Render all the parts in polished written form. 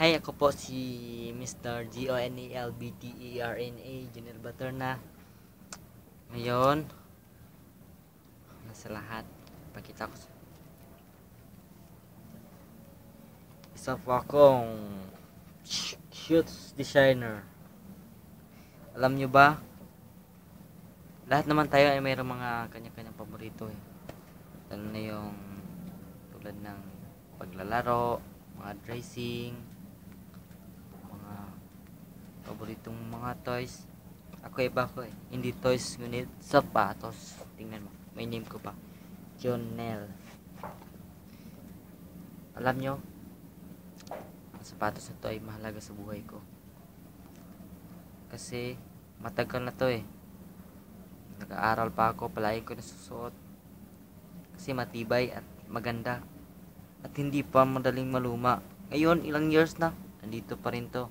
Hi, ako po si Mr. Gonelbterna, Junel Baterna. Ngayon, nasa lahat, pakita ko sa isa po akong shoots designer. Alam nyo ba, lahat naman tayo ay mayroong mga kanya-kanyang paborito eh. Lalo na yung tulad ng paglalaro, mga dressing, mga paboritong mga toys. Ako iba ko eh. Hindi toys, ngunit sapatos. Tingnan mo, may name ko pa. Jonel. Alam nyo, ang sapatos na to ay mahalaga sa buhay ko. Kasi matagal na to eh. Nag-aaral pa ako, palagi ko nasusuot. Kasi matibay at maganda. At hindi pa madaling maluma. Ngayon, ilang years na, nandito pa rin to.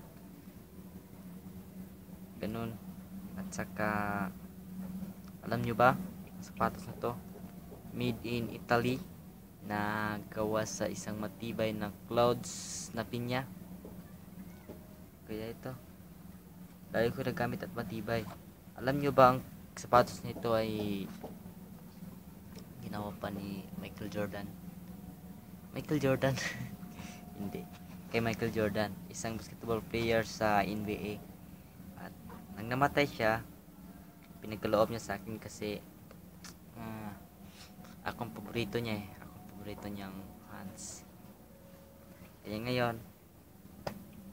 Ganun. At saka, alam nyo ba, ang sapatos na to, made in Italy, na gawa sa isang matibay na clouds na pinya. Kaya ito, lagi ko nagamit at matibay. Alam nyo ba, ang sapatos nito ay ginawa pa ni Michael Jordan? Michael Jordan? Hindi. Kay Michael Jordan, isang basketball player sa NBA. At nang namatay siya, pinagkaloob niya sa akin kasi akong paborito niya eh. Akong paborito niyang fans. Kaya ngayon,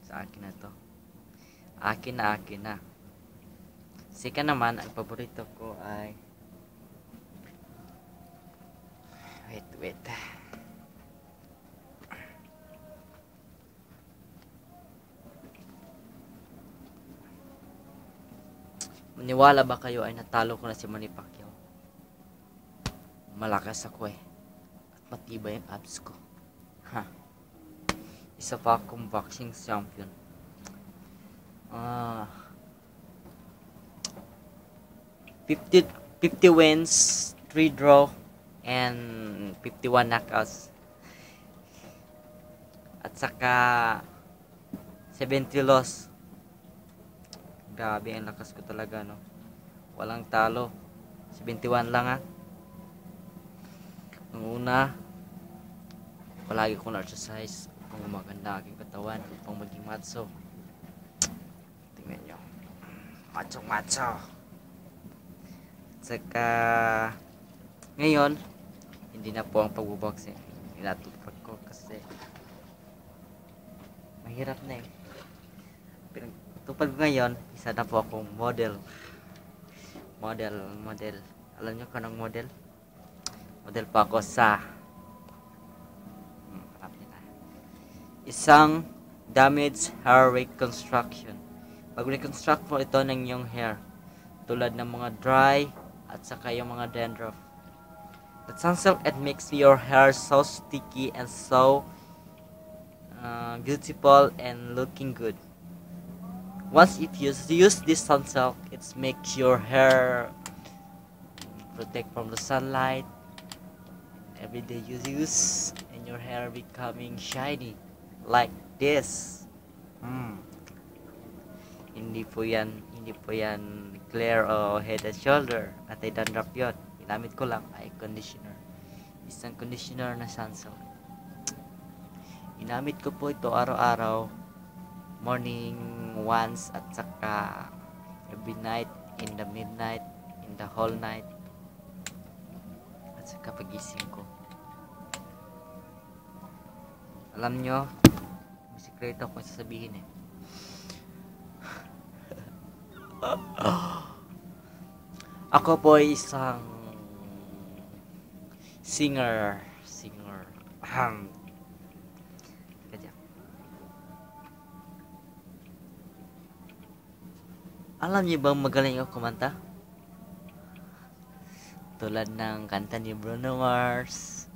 sa akin na to. Akin na. Sika naman, ang paborito ko ay wait. Maniwala ba kayo ay natalo ko na si Manny Pacquiao? Malakas ako eh. At matibay ang abs ko. Ha. Isa pa akong boxing champion. 50 wins, 3 draw, and 51 knockouts. At saka 70 loss. Grabe ang lakas ko talaga, no? Walang talo. 71 lang ah. Ang una, palagi ko na-exercise upang gumaganda aking katawan, upang maging macho. Tingnan nyo. Macho. Saka, ngayon, hindi na po ang pagbuboxing. Inatupag ko kasi mahirap na eh. Pinagtupad ko ngayon, isa na po akong model. Alam nyo kung anong model? Model pa ako sa isang damaged hair reconstruction. Pag reconstruct mo ito ng iyong hair, tulad ng mga dry at saka yung mga dandruff. The sunsilk, it makes your hair so sticky and so beautiful and looking good. Once it use this sunsilk, it makes your hair protect from the sunlight. Every day you use, and your hair becoming shiny like this. Hindi po yan clear o head and shoulder at ay dandruff yun. Ginamit ko lang ay conditioner, isang conditioner na sunsilk. Ginamit ko po ito araw-araw, morning once at saka every night, in the midnight, in the whole night, at saka pagising ko. Alam nyo, may sikreto akong sasabihin eh. Ako po ay isang singer. Kaya. Alam niyo bang magaling ako kumanta? Tulad ng kanta ni Bruno Mars,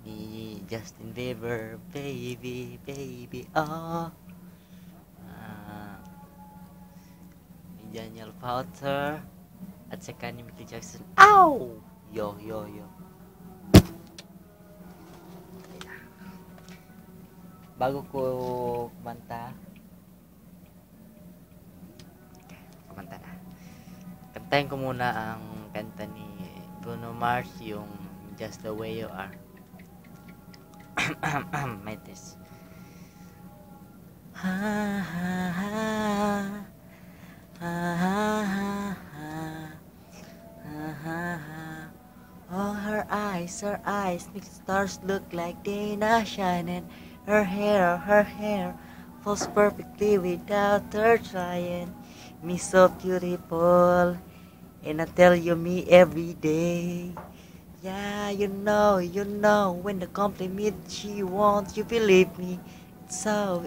ni Justin Bieber, baby, oh. Ni Daniel Powter, at saka ni Michael Jackson. Ow! Yo. bago ko kumanta na. Kantahin ko muna ang kanta ni Bruno Mars, yung Just the Way You Are. May test. Ha ha ha ha ha ha ha ha ha. Oh, her eyes make stars look like they not shining. Her hair falls perfectly without her trying. Me so beautiful, and I tell you me every day. Yeah, you know, when the compliment she wants, you believe me. It's so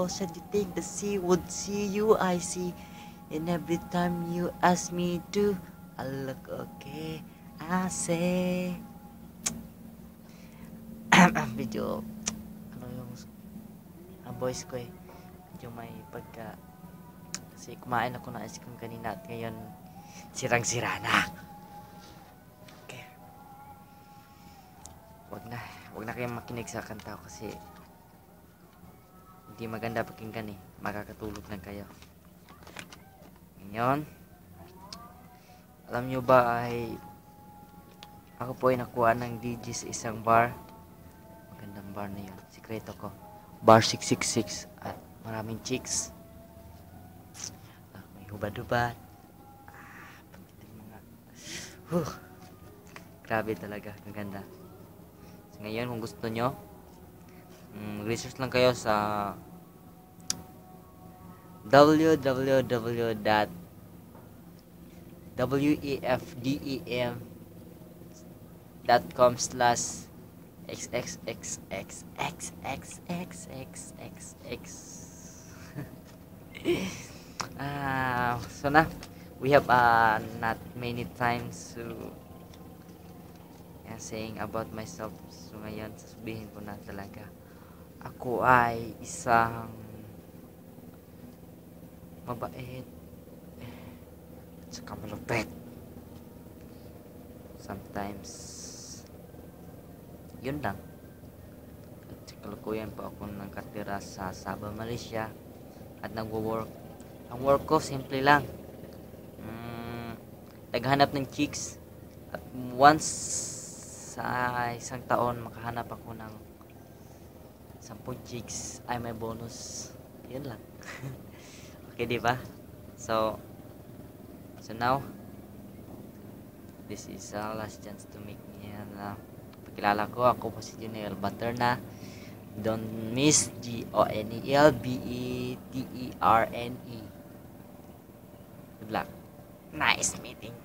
sad you think that she would see you, I see. And every time you ask me to, I look okay, I say. Medyo, ano yung, ang voice ko eh, medyo may pagka, kasi kumain ako ng ice cream kanina at ngayon, sirang-sira na. Okay. Wag na kayong makinig sa kanta ko kasi hindi maganda pakinggan eh. Makakatulog lang kayo. Ngayon, alam nyo ba ay ako po ay nakuha ng DJ sa isang bar. Magandang bar na yun. Sikreto ko. Bar 666 at maraming chicks. May hubad-hubad. Grabe talaga. Ang ganda. So, ngayon, kung gusto nyo, research lang kayo sa www.wefdem.com/xxxxxxxxxx. So na, we have not many times to saying about myself. So ngayon, sasabihin ko na talaga. Ako ay isang mabait at saka malupit. Sometimes yun lang. At kalukuyan pa ako ng katira sa Sabah, Malaysia at nagwo-work. Ang work ko simple lang, naghanap ng chicks at once sa isang taon makahanap ako ng 10 chicks ay may bonus. Yun lang. Okay, di ba? So now this is our last chance to make me pakilala ko. Ako po si Jonel Baterna. Don't miss GONELBETERNE. Good luck. Nice meeting.